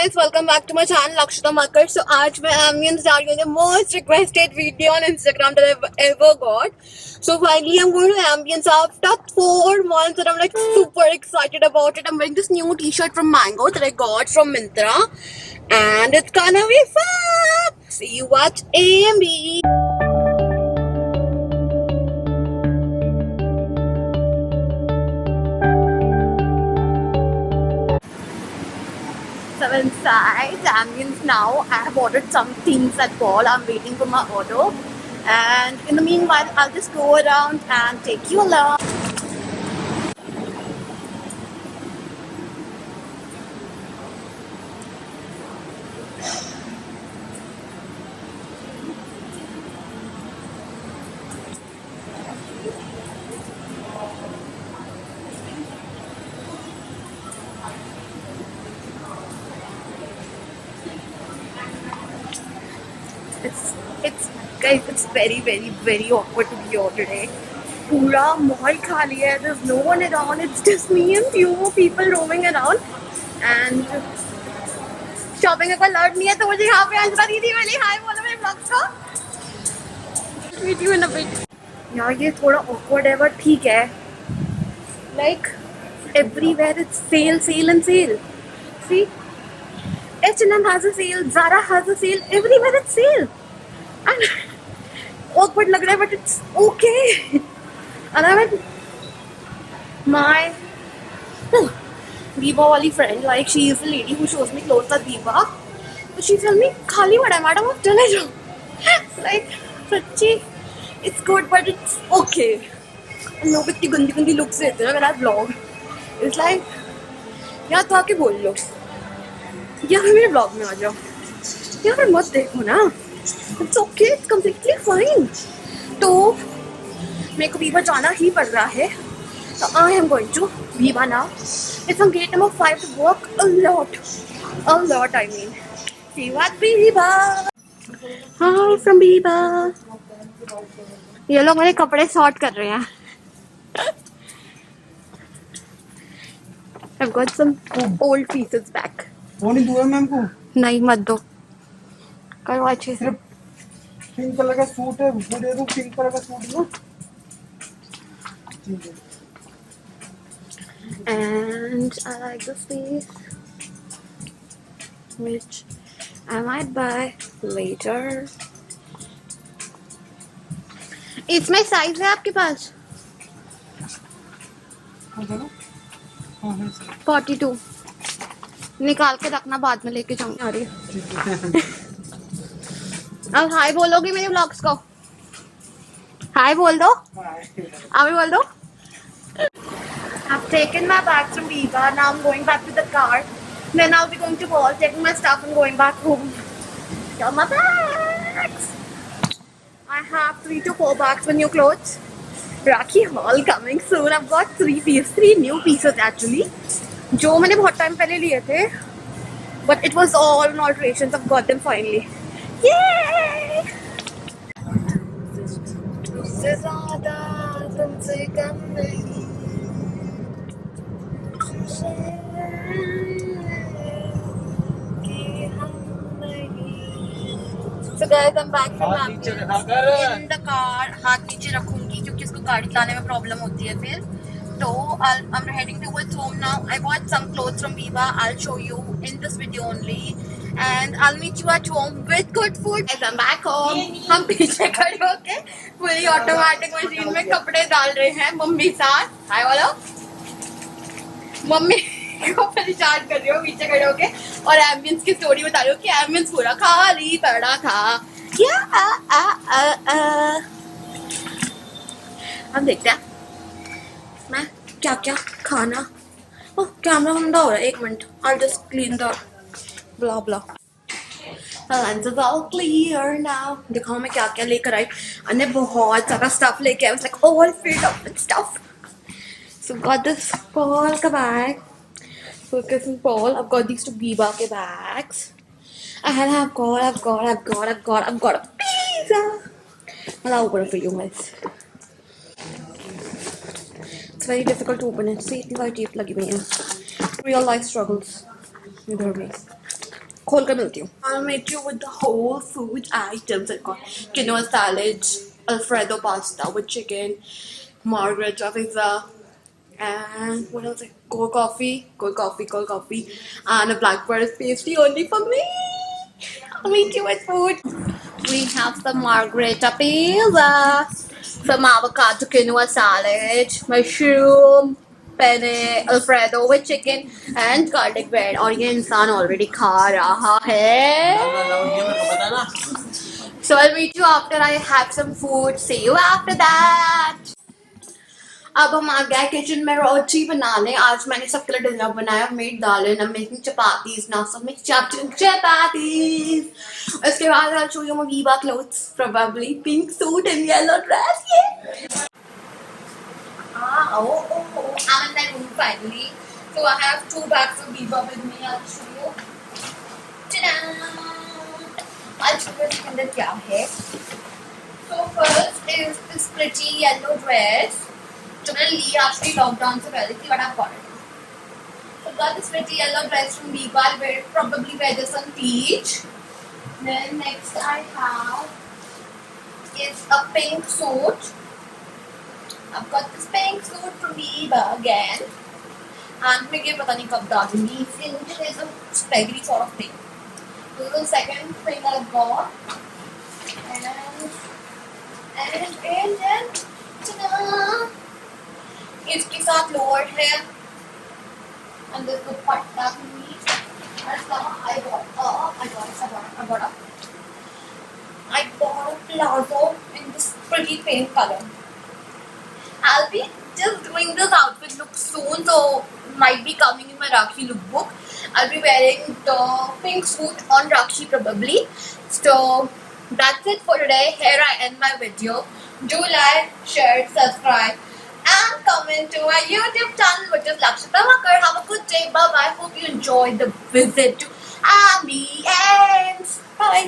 guys, welcome back to my channel Lakshita Makar. So आज मैं Ambience जा रही हूँ, the most requested video on Instagram that I've ever got. So finally I'm going to Ambience after 4 months and I'm like super excited about it. I'm wearing this new t-shirt from Mango that I got from Myntra and it's gonna be fun. See you at Ambience. So inside Ambience now. I have ordered some things at Paul. I'm waiting for my order. And in the meanwhile, I'll just go around and take you along. Guys, it's very awkward to be here today. पूरा mall खाली है. There's no one around. It's just me and few more people roaming around. And shopping का कोई लड़ नहीं है तो मुझे यहाँ पे अंजना दीदी मिली. Hi बोलो मेरे vlogs को. Meet you in a bit. यार ये थोड़ा awkward है but ठीक है. Like everywhere it's sale and sale. See, H&M has a sale, Zara has a sale. Everywhere it's sale. And awkward lag raha hai, but it's okay. And I went, my Viva wali friend, like she is the lady who shows me clothes at Viva. So she told me, khali pada hai madam, ab chale jao. Like, sachi, it's good, but it's okay. And लोग इतनी गंदी looks देते हैं मेरा vlog. It's like, या तो आके बोल लो, या फिर मेरे vlog में आ जाओ, या फिर मत देखो ना. It's okay, it's completely fine. तो मेरे को Viva जाना ही पड़ रहा है. So I am going to Viva now. It's on gate number 5 to walk a lot I mean. See you at Viva. Hi from Viva. ये लोग मेरे कपड़े सॉर्ट कर रहे हैं. I've got some old pieces back. Phone ही दूर है मैम को. नहीं मत दो. करो अच्छे से. पिंक कलर का सूट है, वो दे दूं. पिंक कलर का सूट ना. And I like this piece, which I might buy later. इसमें साइज है आपके पास? 42. निकाल के रखना, बाद में लेके जाऊंगी. आ रही है. अब हाय बोलोगी मेरे व्लॉग्स को? हाय बोल दो. अभी बोल दो. I've taken my bags from Viva. Now I'm going back to the car. Then I'll be going to Paul, taking my stuff and going back home. Got my bags. I have 3 to 4 bags with new clothes. Rakhi haul coming soon. I've got 3 new pieces actually. जो मैंने बहुत time पहले लिए थे. But it was all in alterations. I've got them finally. Yay! तुझसे ज़्यादा तुमसे कम नहीं. So guys, I'm back from Ambience in the car. हाथ नीचे रखूंगी क्योंकि इसको गाड़ी चलाने में प्रॉब्लम होती है फिर. So I'm heading towards home now. I bought some clothes from Viva. I'll show you in this video only. And I'll meet you at home with good food. As I'm back home, हम पीछे खड़े होके पूरी automatic machine में कपड़े डाल रहे हैं मम्मी साथ. हाय बोलो. मम्मी को परेशान कर रही हो पीछे खड़े होके और एम्बियंस की स्टोरी बता रही हो कि एम्बियंस पूरा खाली पड़ा था. क्या हम देखते हैं मैं क्या खाना. ओह कैमरा बंदा हो रहा है. 1 minute. I'll just clean the blah blah. The lens is all clear now. दिखाओ मैं क्या लेकर आई. अन्य बहुत सारा stuff लेके आई. I was like all filled up with stuff. So got this Paul ka bag. Focus on Paul. I've got these 2 Viva ke bags. And I've got a pizza. I'll open it for you guys. It's very difficult to open it. See, इतनी सारी tape लगी हुई है. Real life struggles with her waist. खोल कर मिलती हूँ. I'll make you with the whole food items. I got quinoa salad, Alfredo pasta with chicken, margherita pizza, and what else? Cold coffee, and a black forest pastry only for me. I'll make you with food. We have some margherita pizza, some avocado quinoa salad, mushroom, penne alfredo with chicken, and garlic bread. और ये इंसान already खा रहा है. So I'll meet you after I have some food. See you after that. अब हम आ गए kitchen में रोटी बनाने. आज मैंने सबके लिए डिनर बनाया. मेड दालें, I'm making chapatis now. So I'm making chapatis. उसके बाद I'll show you my Viva clothes. Probably pink suit and yellow dress. Yeah. I'm in that room finally. So I have 2 bags of Viva with me. I'll show you. Ta-da! I'll show you इसके अंदर क्या है. So first is this pretty yellow dress. जो मैंने लिया actually lockdown से पहले थी, but I've got it. So I got this pretty yellow dress from Viva. I'll wear it, probably wear this on beach. Then next I have is a pink suit. I've got this pink suit from Viva again. And मैं ये पता नहीं कब डालूंगी. It is a spaghetti sort of thing. This is the second thing I've got. And then ta-da! इसके साथ lower है and this दुपट्टा भी. I bought a palazzo in this pretty pink color. I'll be just doing this outfit look soon, so might be coming in my Rakhi lookbook. I'll be wearing the pink suit on Rakhi probably. So that's it for today. Here I end my video. Do like, share, subscribe, and comment to my YouTube channel, which is Lakshita Makar. Have a good day. Bye bye. Hope you enjoyed the visit to Ambience. Bye.